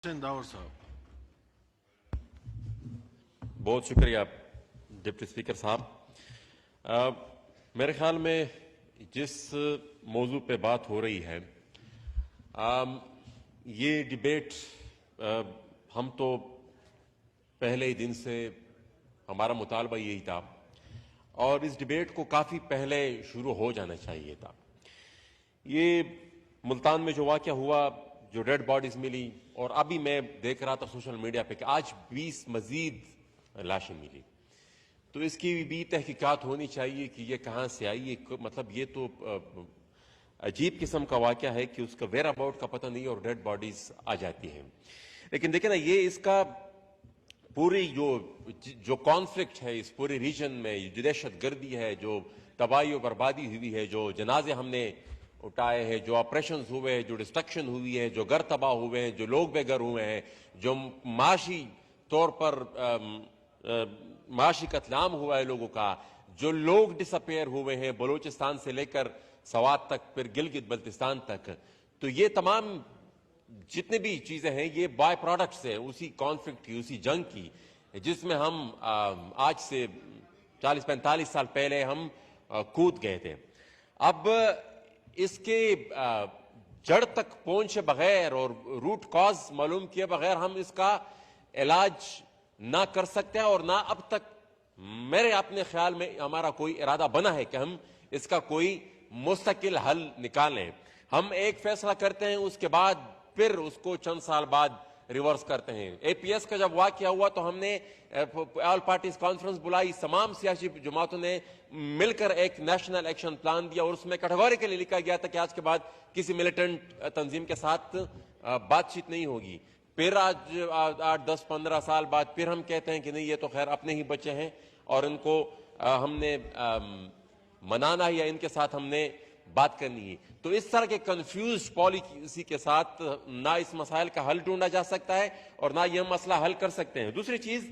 The power साहब। बहुत शुक्रिया डिप्टी स्पीकर साहब। मेरे ख्याल में जिस मौजू पे बात हो रही है, ये डिबेट हम तो पहले ही दिन से हमारा मुतालबा यही था और इस डिबेट को काफ़ी पहले शुरू हो जाना चाहिए था। ये मुल्तान में जो वाक़या हुआ, जो डेड बॉडीज मिली, और अभी मैं देख रहा था सोशल मीडिया पे कि आज 20 मजीद लाशें मिली, तो इसकी भी तहकीकात होनी चाहिए कि ये कहाँ से आई। मतलब ये तो अजीब किस्म का वाक़या है कि उसका वेयर अबाउट का पता नहीं और डेड बॉडीज आ जाती हैं। लेकिन देखें ना, ये इसका पूरी जो कॉन्फ्लिक्ट है इस पूरे रीजन में, जो दहशत गर्दी है, जो तबाही और बर्बादी हुई है, जो जनाजे हमने उठाए हैं, जो ऑपरेशंस हुए हैं, जो डिस्ट्रक्शन हुई है, जो घर तबाह हुए हैं, जो लोग बेघर हुए हैं, जो माशी तौर पर माशी कत्लेआम हुआ है लोगों का, जो लोग डिसअपेयर हुए हैं बलूचिस्तान से लेकर सवात तक, फिर गिलगित बल्तिस्तान तक, तो ये तमाम जितने भी चीजें हैं ये बाय प्रोडक्ट्स हैं उसी कॉन्फ्लिक्ट की, उसी जंग की, जिसमें हम आज से 40-45 साल पहले हम कूद गए थे। अब इसके जड़ तक पहुंचे बगैर और रूट कॉज मालूम किए बगैर हम इसका इलाज ना कर सकते हैं, और ना अब तक मेरे अपने ख्याल में हमारा कोई इरादा बना है कि हम इसका कोई मुस्तकिल हल निकालें। हम एक फैसला करते हैं, उसके बाद फिर उसको चंद साल बाद रिवर्स करते हैं। एपीएस का जब वाक़या हुआ तो हमने ऑल पार्टीज कॉन्फ्रेंस बुलाई, तमाम सियासी जमातों ने मिलकर एक नेशनल एक्शन प्लान दिया और उसमें कैटेगोरिकली लिखा गया था कि आज के बाद किसी मिलिटेंट तंजीम के साथ बातचीत नहीं होगी। फिर आज 8-10-15 साल बाद फिर हम कहते हैं कि नहीं, ये तो खैर अपने ही बच्चे हैं और इनको हमने मनाना है या इनके साथ हमने बात करनी है। तो इस तरह के कंफ्यूज पॉलिसी के साथ ना इस मसाइल का हल ढूंढा जा सकता है और ना ये मसला हल कर सकते हैं। दूसरी चीज,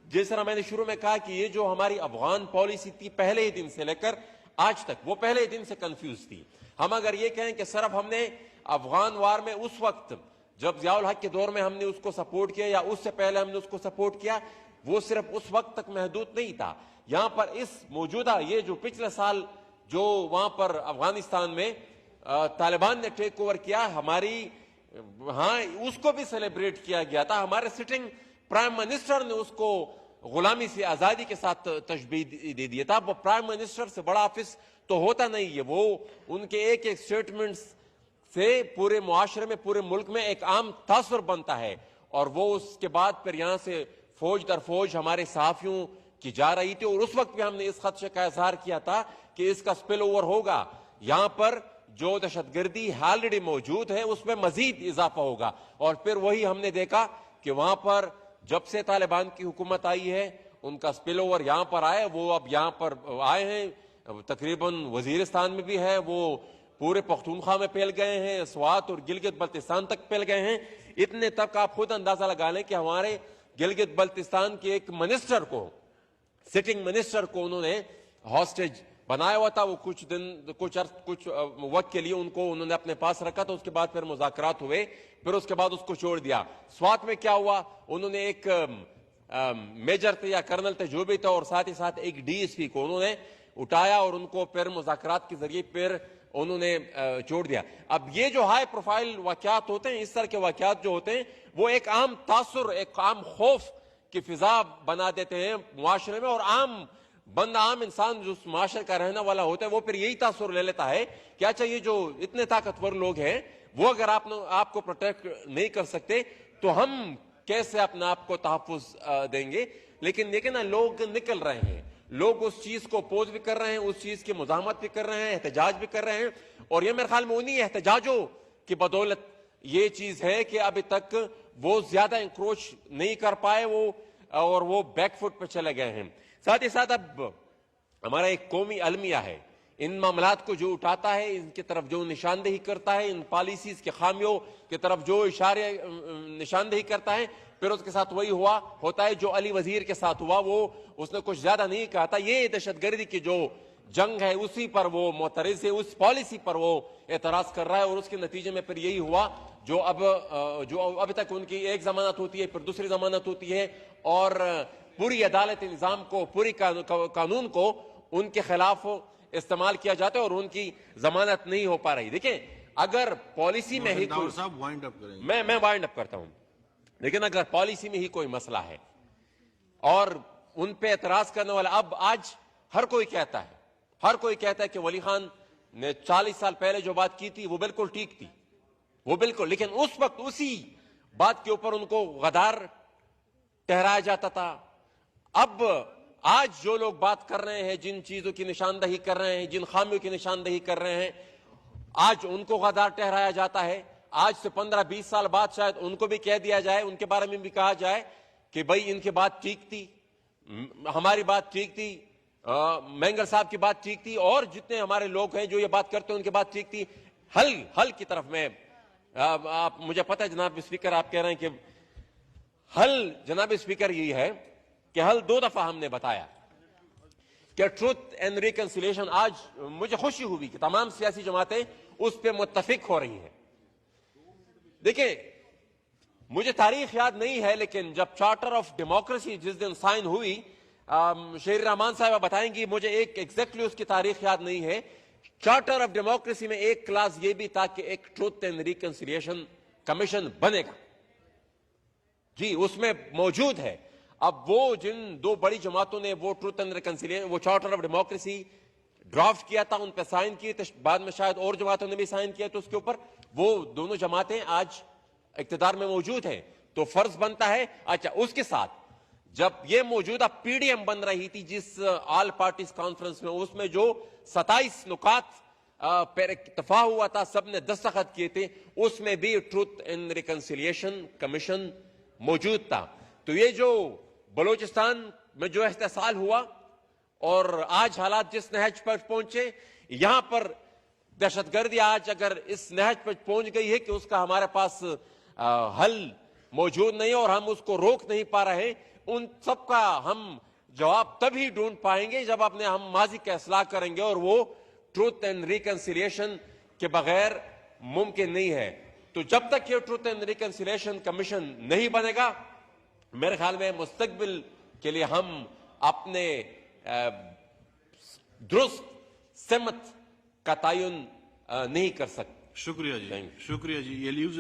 जिस तरह मैंने शुरू में कहा कि ये जो हमारी अफगान पॉलिसी थी पहले ही दिन से लेकर आज तक, वो पहले ही दिन से कंफ्यूज थी। हम अगर ये कहें कि सिर्फ हमने अफगान वार में उस वक्त जब जियाउल हक के दौर में हमने उसको सपोर्ट किया या उससे पहले हमने उसको सपोर्ट किया, वो सिर्फ उस वक्त तक महदूद नहीं था। यहां पर इस मौजूदा ये जो पिछले साल जो वहां पर अफगानिस्तान में तालिबान ने टेक ओवर किया, हमारी उसको भी सेलिब्रेट किया गया था। हमारे सिटिंग प्राइम मिनिस्टर ने उसको गुलामी से आजादी के साथ तशबीह दे दिया था। वो प्राइम मिनिस्टर से बड़ा ऑफिस तो होता नहीं है, वो उनके एक एक स्टेटमेंट्स से पूरे मुआशरे में, पूरे मुल्क में एक आम तासुर बनता है। और वो उसके बाद फिर यहां से फौज दर फौज हमारे सहाफियों की जा रही थी और उस वक्त भी हमने इस खदशे का इजहार किया था कि इसका स्पिल ओवर होगा, यहां पर जो दहशतगर्दी ऑलरेडी मौजूद है उसमें मजीद इजाफा होगा। और फिर वही हमने देखा कि वहां पर जब से तालिबान की हुकूमत आई है उनका स्पिल ओवर यहां पर आए, वो अब यहां पर आए हैं, तकरीबन वजीरिस्तान में भी है, वो पूरे पख्तूनख्वा में फैल गए हैं, स्वात और गिलगित बल्तिस्तान तक फैल गए हैं। इतने तक आप खुद अंदाजा लगा लें कि हमारे गिलगित बल्तिस्तान के एक मिनिस्टर को, सिटिंग मिनिस्टर को उन्होंने हॉस्टेज बनाया हुआ था। वो कुछ वक्त के लिए उनको उन्होंने अपने पास रखा था, उसके बाद फिर मुज़ाकरात हुए, फिर उसके बाद उसको छोड़ दिया। स्वात में क्या हुआ, उन्होंने एक मेजर थे या कर्नल थे जो भी था, और साथ ही साथ एक डीएसपी को उन्होंने उठाया और उनको फिर मुज़ाकरात के जरिए फिर उन्होंने छोड़ दिया। अब ये जो हाई प्रोफाइल वाकयात होते हैं, इस तरह के वाकयात जो होते हैं, वो एक आम तासुर, एक आम खौफ की फिजा बना देते हैं मुआशरे में, और आम बंदा, आम इंसान जो उस मुआशरे का रहने वाला होता है वो फिर यही तासुर ले लेता है कि अच्छा ये जो इतने ताकतवर लोग हैं वो अगर आपको प्रोटेक्ट नहीं कर सकते तो हम कैसे अपने आप को तहफ्फुज देंगे। लेकिन देखिए ना, लोग निकल रहे हैं, लोग उस चीज को अपोज भी कर रहे हैं, उस चीज की मुजाहमत भी कर रहे हैं, एहतजाज भी कर रहे हैं। और ये मेरे ख्याल में उन्हीं एहतजाजों की बदौलत ये चीज है कि अभी तक वो ज्यादा इंक्रोच नहीं कर पाए और वो बैकफुट पे चले गए हैं। साथ ही साथ अब हमारा एक कौमी अलमिया है, इन मामलात को जो उठाता है, इनकी तरफ जो निशानदेही करता है, इन पॉलिसीज के खामियों की तरफ जो इशारे निशानदेही करता है, फिर उसके साथ वही होता है जो अली वजीर के साथ हुआ। वो उसने कुछ ज्यादा नहीं कहा था, ये दहशतगर्दी की जो जंग है उसी पर वो मोतरज है, उस पॉलिसी पर वो एतराज कर रहा है और उसके नतीजे में फिर यही हुआ جو اب تک ان کی ایک ضمانت ہوتی ہے، پھر دوسری ضمانت ہوتی ہے، اور پوری عدالت نظام کو، پوری قانون کو ان کے خلاف استعمال کیا جاتا ہے اور ان کی ضمانت نہیں ہو پا رہی. دیکھیں اگر پالیسی میں ہی میں وائنڈ اپ کرتا ہوں، لیکن اگر پالیسی میں ہی کوئی مسئلہ ہے اور ان پہ اعتراض کرنے والا آج ہر کوئی کہتا ہے کہ ولی خان نے 40 سال پہلے جو بات کی تھی وہ بالکل ٹھیک تھی، وہ بالکل، لیکن اس وقت اسی بات کے اوپر ان کو غدار ٹہرایا جاتا تھا. اب آج جو لوگ بات کر رہے ہیں، جن چیزوں کی نشاندہی کر رہے ہیں، جن خامیوں کی نشاندہی کر رہے ہیں، آج ان کو غدار ٹہرایا جاتا ہے. آج سے 15-20 سال بعد شاید ان کو بھی کہہ دیا جائے، ان کے بارے میں بھی کہا جائے کہ بھئی ان کی بات ٹھیک تھی، ہماری بات ٹھیک تھی، مینگل صاحب کی بات ٹھیک تھی، اور جتنے ہمارے لوگ ہیں جو یہ بات کرتے ہیں ان کی بات ٹھیک تھی. حل کی طرف میں مجھے پتہ ہے جناب اسپیکر آپ کہہ رہے ہیں کہ حل، جناب اسپیکر یہ ہے کہ حل 2 دفعہ ہم نے بتایا کہ ٹروتھ اینڈ ریکنسیلیشن. آج مجھے خوشی ہوئی کہ تمام سیاسی جماعتیں اس پہ متفق ہو رہی ہیں. دیکھیں مجھے تاریخ یاد نہیں ہے، لیکن جب چارٹر آف ڈیموکریسی جس دن سائن ہوئی، شیری رحمان صاحبہ بتائیں گی، مجھے ایگزیکٹلی اس کی تاریخ یاد نہیں ہے. چارٹر آف ڈیموکریسی میں ایک کلاس یہ بھی تھا کہ ایک ٹروتھ اینڈ ریکنسیلیشن کمیشن بنے گا. جی اس میں موجود ہے. اب وہ جن 2 بڑی جماعتوں نے وہ ٹروتھ اینڈ ریکنسیلیشن، وہ چارٹر آف ڈیموکریسی ڈرافٹ کیا تھا، ان پہ سائن کیے تھے، بعد میں شاید اور جماعتوں نے بھی سائن کیا تو اس کے اوپر، وہ دونوں جماعتیں آج اقتدار میں موجود ہیں. تو فرض بنتا ہے، اچھا اس کے ساتھ جب یہ موجودہ پی ڈی ایم بن رہی تھی جس آل پارٹیز کانفرنس میں، اس میں جو 27 نکات پر اتفاق ہوا تھا، سب نے دستخط کیے تھے، اس میں بھی ٹروتھ اینڈ ریکنسیلیشن کمیشن موجود تھا. تو یہ جو بلوچستان میں جو استحصال ہوا اور آج حالات جس نہج پر پہنچے، یہاں پر دہشت گردی آج اگر اس نہج پر پہنچ گئی ہے کہ اس کا ہمارے پاس حل موجود نہیں اور ہم اس کو روک نہیں پا رہے، ان سب کا ہم جواب تبھی ڈھونڈ پائیں گے جب ہم ماضی کا اصلاح کریں گے، اور وہ ٹروتھ اینڈ ریکنسیلیشن کے بغیر ممکن نہیں ہے. تو جب تک یہ ٹروتھ اینڈ ریکنسیلیشن کمیشن نہیں بنے گا، میرے خیال میں مستقبل کے لیے ہم اپنے درست سمت کا تعین نہیں کر سکتے. شکریہ جی، شکریہ جی. یہ لیوز